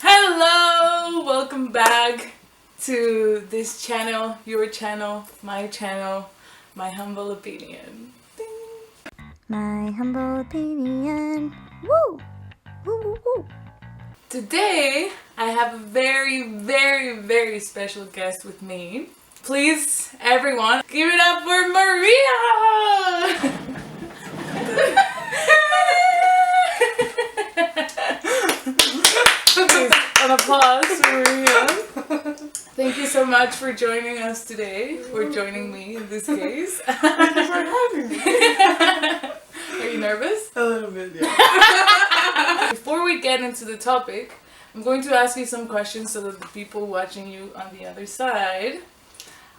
Hello! Welcome back to this channel, your channel, my humble opinion. Ding. My humble opinion. Woo! Woo woo woo! Today, I have a very special guest with me. Please, everyone, give it up for Maria! Please, an applause for Maria. Thank you so much for joining us today, or joining me in this case. Thank you for having me. Are you nervous? A little bit, yeah. Before we get into the topic, I'm going to ask you some questions so that the people watching you on the other side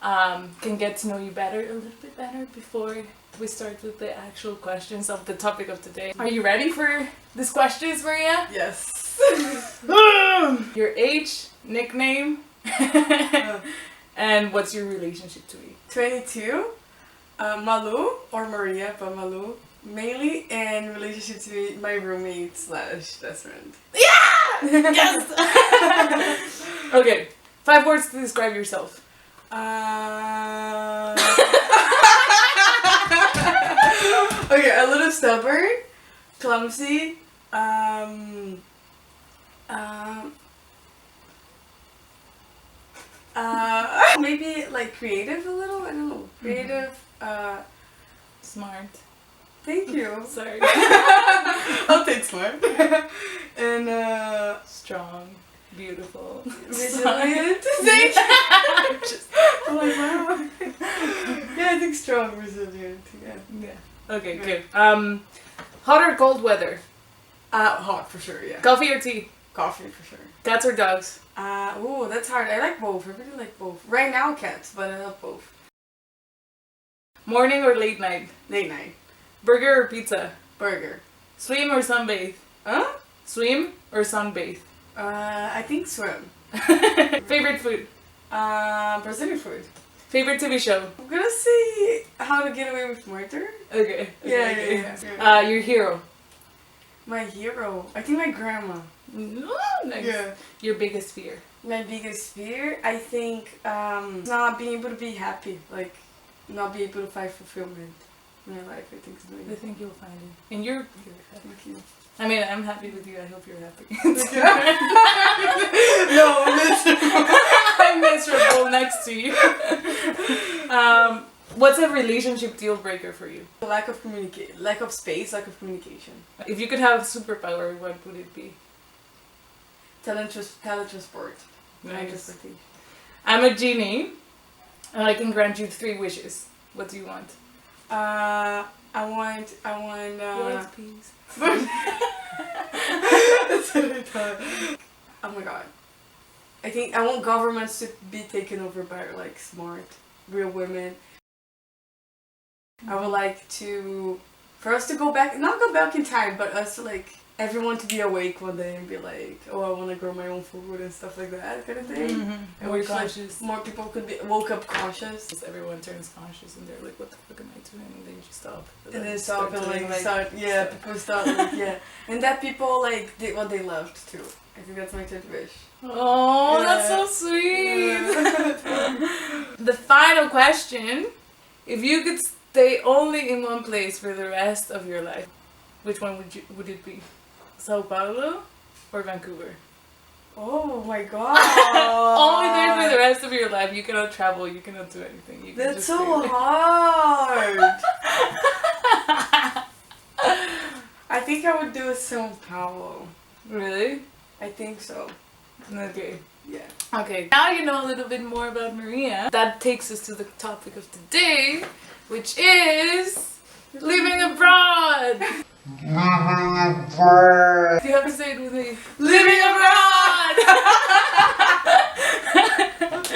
can get to know you a little bit better before we start with the actual questions of the topic of today. Are you ready for these questions, Maria? Yes. Your age, nickname, and what's your relationship to me? 22. Malu, or Maria, but Malu. Mainly in relationship to my roommate / best friend. Yeah! Yes! Okay, 5 words to describe yourself. Okay, a little stubborn, clumsy, maybe like creative a little, I don't know, creative, Smart. thank you. Sorry. I'll take smart. And Strong. Beautiful. resilient. Thank you. I'm like, wow. Yeah, I think strong, resilient, yeah. Yeah. Okay, good. Hot or cold weather? Hot for sure, yeah. Coffee or tea? Coffee for sure. Cats or dogs? Ooh, that's hard. I like both. I really like both. Right now, cats, but I love both. Morning or late night? Late night. Burger or pizza? Burger. Swim or sunbathe? Huh? Swim or sunbathe? I think swim. Favorite food? Brazilian food. Favorite TV show? I'm gonna say How to Get Away with Murder. Okay. Yeah. Your hero? My hero. I think my grandma. Oh, nice. Yeah. Your biggest fear? My biggest fear, I think, not being able to be happy. Like, not be able to find fulfillment in my life. I think is I doing. think you'll find it. And you're happy. Thank you. I mean, I'm happy with you. I hope you're happy. No, miserable. I'm miserable next to you. What's a relationship deal breaker for you? Lack of space, lack of communication. If you could have a superpower, what would it be? Teletransport. Nice. I'm a genie, and I can grant you 3 wishes. What do you want? I want. World peace. That's what I thought. Oh my god. I think I want governments to be taken over by like smart, real women. I would like for us to not go back in time, but us to like everyone to be awake one day and be like, oh, I want to grow my own food and stuff like that kind of thing. And More conscious. More people could be woke up conscious. Everyone turns conscious and they're like, what the fuck am I doing? And then you just stop. And then stop and doing, people start like, yeah. And that people like did what they loved too. I think that's my 3rd wish. Oh, Yeah. that's so sweet. Yeah. The final question, if you could stay only in one place for the rest of your life, which one would it be? Sao Paulo or Vancouver? Oh my god. Only there for the rest of your life. You cannot travel, you cannot do anything. You can That's just so stay there. hard. I think I would do a Sao Paulo. Really? I think so. Okay. Yeah. Okay, now you know a little bit more about Maria. That takes us to the topic of today, which is living abroad. You have to say it with me. Living abroad!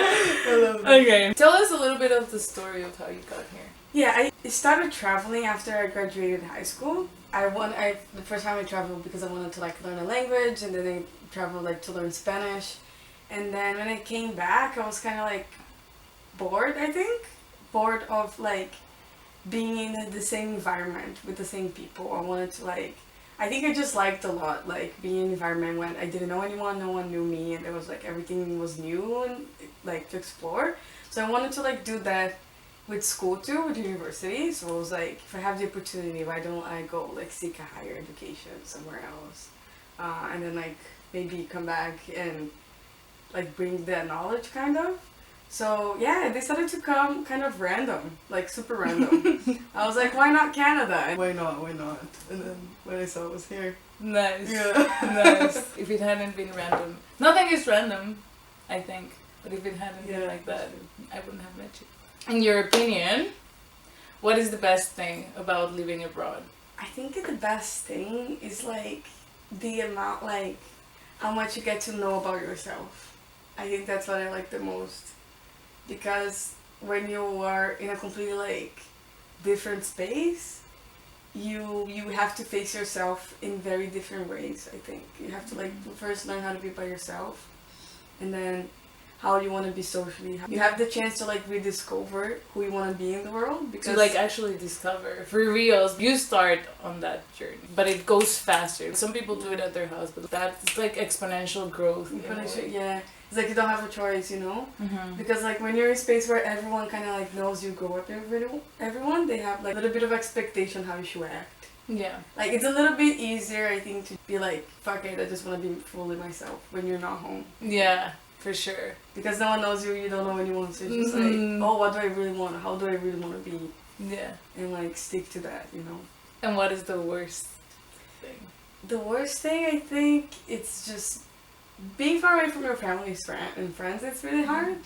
I love that. Okay. Tell us a little bit of the story of how you got here. Yeah, I started traveling after I graduated high school. The first time I traveled because I wanted to like learn a language, and then I traveled like to learn Spanish. And then when I came back, I was kind of like bored, I think. Bored of like being in the same environment with the same people. I wanted to like I think I just liked a lot, like, being in an environment when I didn't know anyone, no one knew me, and it was like everything was new and like to explore. So I wanted to like do that with school too, with university. So I was like, if I have the opportunity, why don't I go like seek a higher education somewhere else, and then like maybe come back and like bring that knowledge kind of. So yeah, I decided to come kind of random, like super random. I was like, why not Canada? Why not? Why not? And then when I saw it was here. Nice. Yeah. Nice. If it hadn't been random. Nothing is random, I think. But if it hadn't been like that, I wouldn't have met you. In your opinion, what is the best thing about living abroad? I think the best thing is like the amount, like how much you get to know about yourself. I think that's what I like the most. Because when you are in a completely like different space, you have to face yourself in very different ways. I think you have to like first learn how to be by yourself, and then how you want to be socially. You have the chance to like rediscover who you want to be in the world, because To like actually discover for real. You start on that journey, but it goes faster. Some people do it at their house, but that's like exponential growth. Yeah, it's like you don't have a choice, you know. Mm-hmm. Because like when you're in a space where everyone kind of like knows you go up everyone, they have like a little bit of expectation how you should act. Yeah. Like it's a little bit easier, I think, to be like, fuck it, I just want to be fully myself when you're not home. Yeah, for sure. Because no one knows you, you don't know anyone, so it's just like, oh, what do I really want? How do I really want to be? Yeah. And like stick to that, you know. And what is the worst thing? The worst thing, I think, it's just being far away from your family and friends. It's really hard.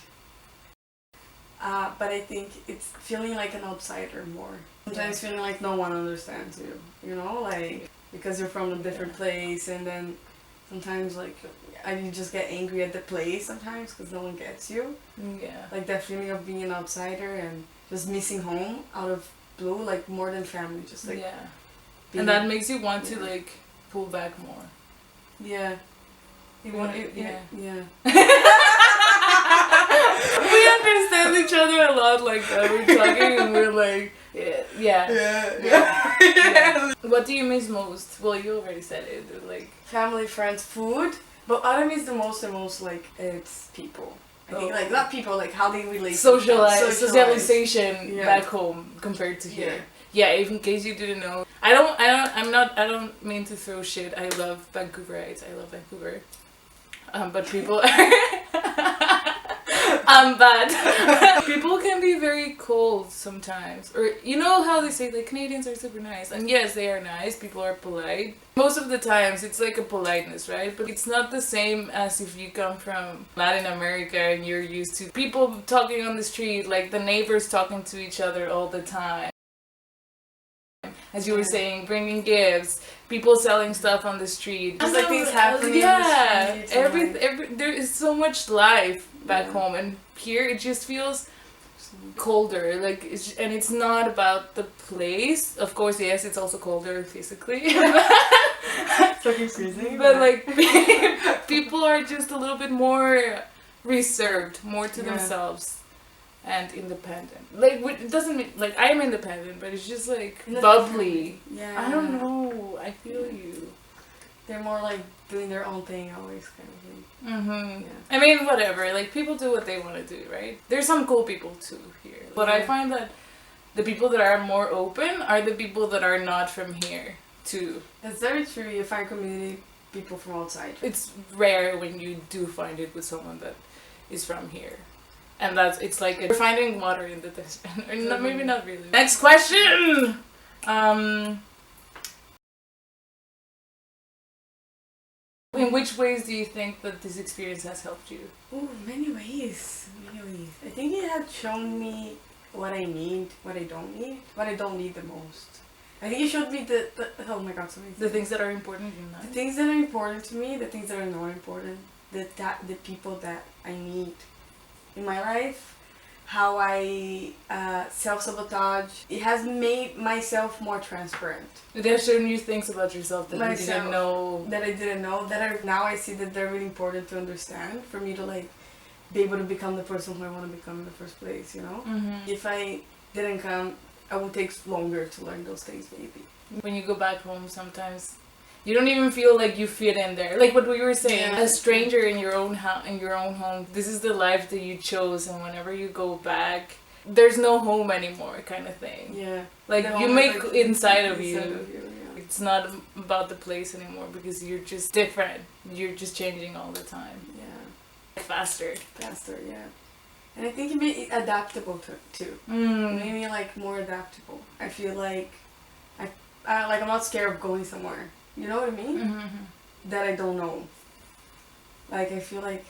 But I think it's feeling like an outsider more. Sometimes feeling like no one understands you, you know, like because you're from a different place, and then sometimes like you just get angry at the place sometimes because no one gets you. Yeah. Like that feeling of being an outsider and just missing home out of blue, like more than family, just like yeah. being, And that makes you want to like pull back more. yeah. You want it, Yeah. yeah. We understand each other a lot like that. We're talking and we're like, yeah. What do you miss most? Well, you already said it. Like Family, friends, food. But what I miss the most like it's people. I think like not people, like how they relate. Socialization back home compared to here. Yeah, in case you didn't know, I don't mean to throw shit. I love Vancouverites. I love Vancouver. But people but people can be very cold sometimes. Or you know how they say like Canadians are super nice, and yes, they are nice. People are polite. Most of the times it's like a politeness, right? But it's not the same as if you come from Latin America and you're used to people talking on the street, like the neighbors talking to each other all the time. As you were saying, bringing gifts, people selling stuff on the street. Just like things happening. Yeah, in the street, there is so much life back home, and here it just feels colder. Like, and it's not about the place. Of course, yes, it's also colder physically. It's fucking freezing. But like, people are just a little bit more reserved, more to themselves. And independent. Like, it doesn't mean, like, I am independent, but it's just, like, bubbly. Yeah. I don't know. I feel you. They're more, like, doing their own thing always, kind of thing. Mm-hmm. Yeah. I mean, whatever. Like, people do what they want to do, right? There's some cool people, too, here. But I find that the people that are more open are the people that are not from here, too. That's very true. You find community people from outside. It's rare when you do find it with someone that is from here. And it's like you're finding water in the desert. Or maybe not really. Next question! In which ways do you think that this experience has helped you? Oh, many ways. Many ways. I think it had shown me what I need, what I don't need the most. I think it showed me the oh my god, so many things. The things that are important in life? The things that are important to me, the things that are not important, the people that I need in my life, how I self-sabotage. It has made myself more transparent. It has shown you things about yourself that you didn't know. That I didn't know. Now I see that they're really important to understand for me to like be able to become the person who I want to become in the first place, you know? Mm-hmm. If I didn't come, I would take longer to learn those things maybe. When you go back home sometimes, You don't even feel like you fit in there. Like what we were saying, Yeah. a stranger in your own home. This is the life that you chose, and whenever you go back, there's no home anymore, kind of thing. Yeah. Like The you home make is, like, inside of inside you. of you, yeah. It's not about the place anymore because you're just different. You're just changing all the time. Yeah. Faster. Faster, yeah. And I think it made it adaptable too. It made me like more adaptable. I feel like I'm not scared of going somewhere. You know what I mean? Mm-hmm. That I don't know. Like I feel like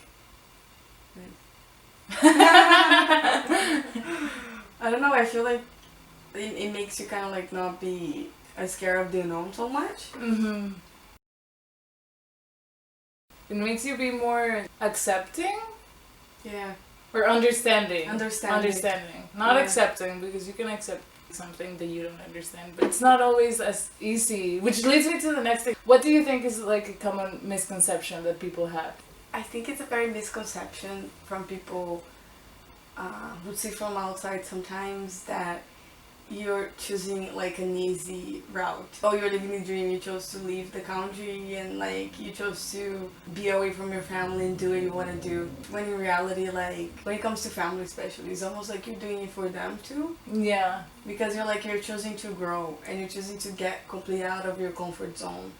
I don't know, I feel like it makes you kind of like not be as scared of the unknown so much. Mm-hmm. It makes you be more accepting Yeah. or understanding. Understanding. Not Yeah. accepting, because you can accept something that you don't understand, but it's not always as easy. Which leads me to the next thing. What do you think is like a common misconception that people have? I think it's a very misconception from people who see from outside sometimes that you're choosing like an easy route. Oh, you're living a dream, you chose to leave the country and like you chose to be away from your family and do what you want to do. When in reality, like when it comes to family especially, it's almost like you're doing it for them too. Yeah. Because you're choosing to grow and you're choosing to get completely out of your comfort zone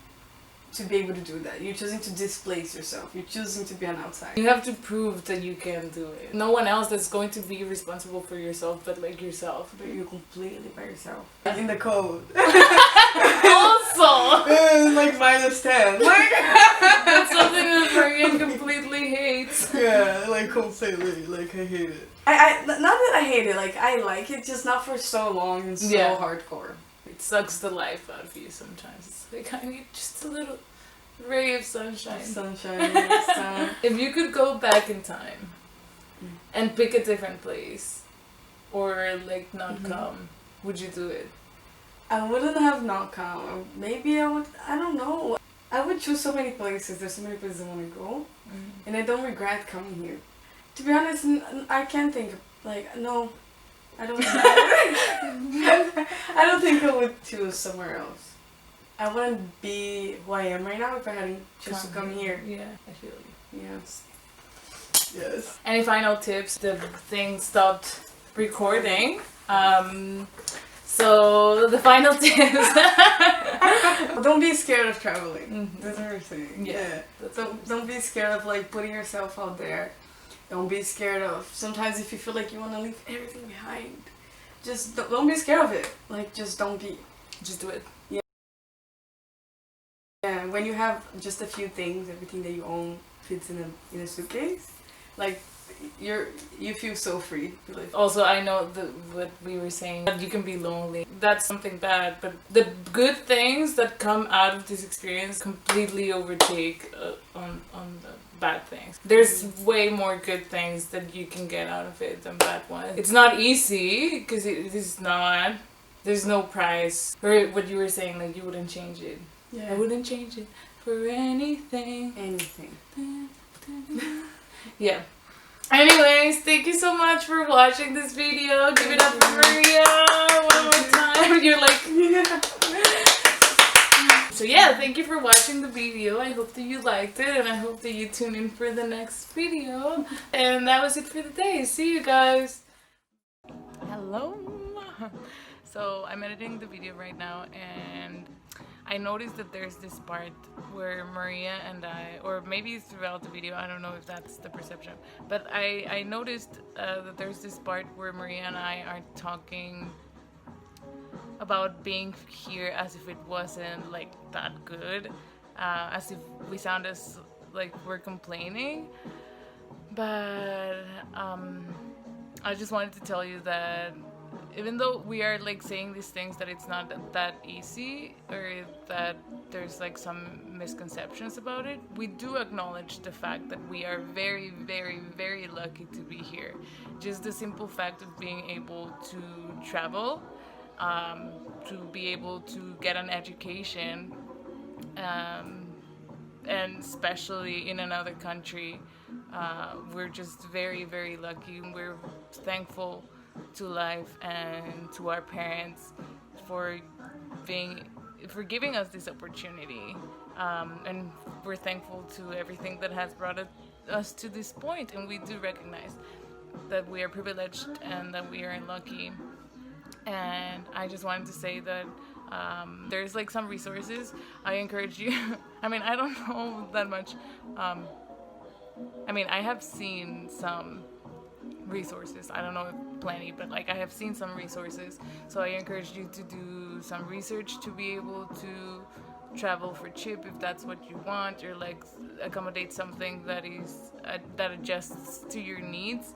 to be able to do that. You're choosing to displace yourself. You're choosing to be an outsider. You have to prove that you can do it. No one else that's going to be responsible for yourself but like yourself. But you're completely by yourself. In the code. Also! like -10. Like That's something that Maria completely hates. yeah, like completely. Like I hate it. Not that I hate it, like I like it, just not for so long and so Yeah. hardcore. It sucks the life out of you sometimes. It's like, I need just a little ray of sunshine. Sunshine, sun. If you could go back in time and pick a different place, or like not come, would you do it? I wouldn't have not come. Maybe I would, I don't know. I would choose so many places. There's so many places I want to go. And I don't regret coming here. To be honest, I can't think, like, no. I don't I don't think I would choose somewhere else. I wouldn't be who I am right now if I hadn't choose to come here. Yeah, I feel you. Yes. Yes. Any final tips? The thing stopped recording. So the final tips. Don't be scared of traveling. That's what we're saying. Yeah. Don't be scared of like putting yourself out there. Don't be scared of sometimes if you feel like you want to leave everything behind. Just don't be scared of it. Like just don't be. Just do it. Yeah. When you have just a few things, everything that you own fits in a suitcase. Like you feel so free. Like, also, I know what we were saying, that you can be lonely. That's something bad, but the good things that come out of this experience completely overtake on the bad things. There's way more good things that you can get out of it than bad ones. It's not easy, because it is not. There's no price. Or what you were saying, like you wouldn't change it. yeah. I wouldn't change it for anything. Anything. Yeah. Anyways, thank you so much for watching this video. Give it up for Maria one more time. You're like, Yeah. So yeah, thank you for watching the video. I hope that you liked it, and I hope that you tune in for the next video. And that was it for the day. See you guys. Hello. So I'm editing the video right now, and I noticed that there's this part where Maria and I, or maybe throughout the video, I don't know if that's the perception, but I noticed that there's this part where Maria and I are talking about being here as if it wasn't like that good, as if we sound as like we're complaining. But I just wanted to tell you that even though we are like saying these things, that it's not that easy, or that there's like some misconceptions about it, we do acknowledge the fact that we are very, very, very lucky to be here. Just the simple fact of being able to travel, to be able to get an education, and especially in another country, we're just very, very lucky. We're thankful to life and to our parents for being giving us this opportunity, and we're thankful to everything that has brought us to this point, and we do recognize that we are privileged and that we are lucky. And I just wanted to say that there's like some resources. I encourage you. I mean, I don't know that much. I mean, I have seen some resources. I don't know if plenty, but like I have seen some resources. So I encourage you to do some research to be able to travel for cheap if that's what you want, or like accommodate something that is that adjusts to your needs.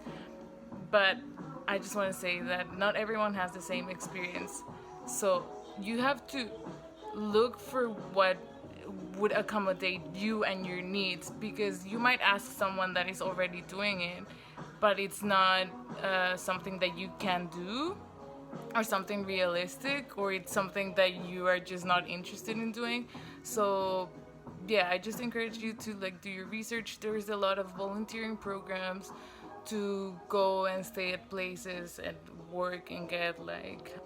But I just want to say that not everyone has the same experience. So you have to look for what would accommodate you and your needs, because you might ask someone that is already doing it, but it's not something that you can do, or something realistic, or it's something that you are just not interested in doing. So yeah, I just encourage you to like do your research. There's a lot of volunteering programs to go and stay at places and work and get like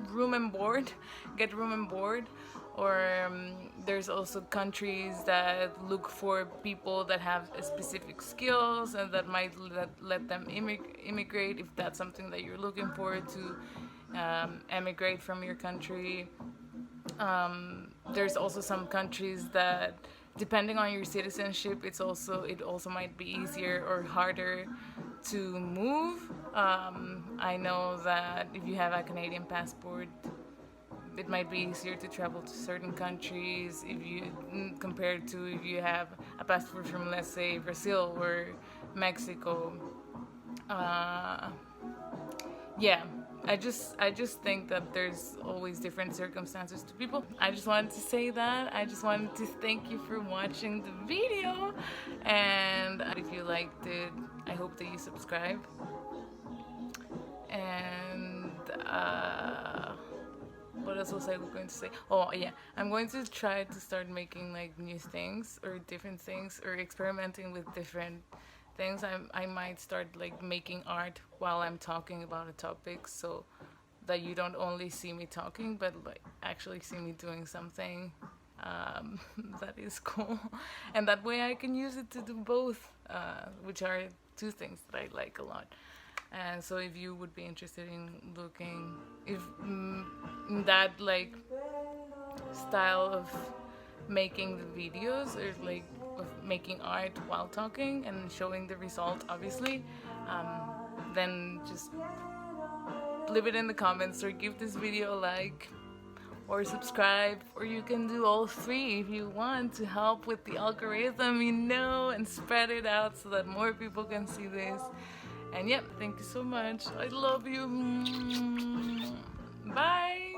room and board, or there's also countries that look for people that have specific skills and that might let them immigrate if that's something that you're looking for, to emigrate from your country. There's also some countries that, depending on your citizenship, it also might be easier or harder to move. I know that if you have a Canadian passport, it might be easier to travel to certain countries if you compared to if you have a passport from, let's say, Brazil or Mexico. Yeah, I just think that there's always different circumstances to people. I just wanted to say that. I just wanted to thank you for watching the video, and if you liked it, I hope that you subscribe. And what else was I going to say? Oh yeah, I'm going to try to start making like new things or different things, or experimenting with different things. I might start like making art while I'm talking about a topic, so that you don't only see me talking, but like actually see me doing something that is cool, and that way I can use it to do both, which are two things that I like a lot. And so if you would be interested in looking if that like style of making the videos, or like of making art while talking and showing the result, obviously, then just leave it in the comments, or give this video a like, or subscribe, or you can do all three if you want, to help with the algorithm, and spread it out so that more people can see this. And yep, thank you so much. I love you. Bye.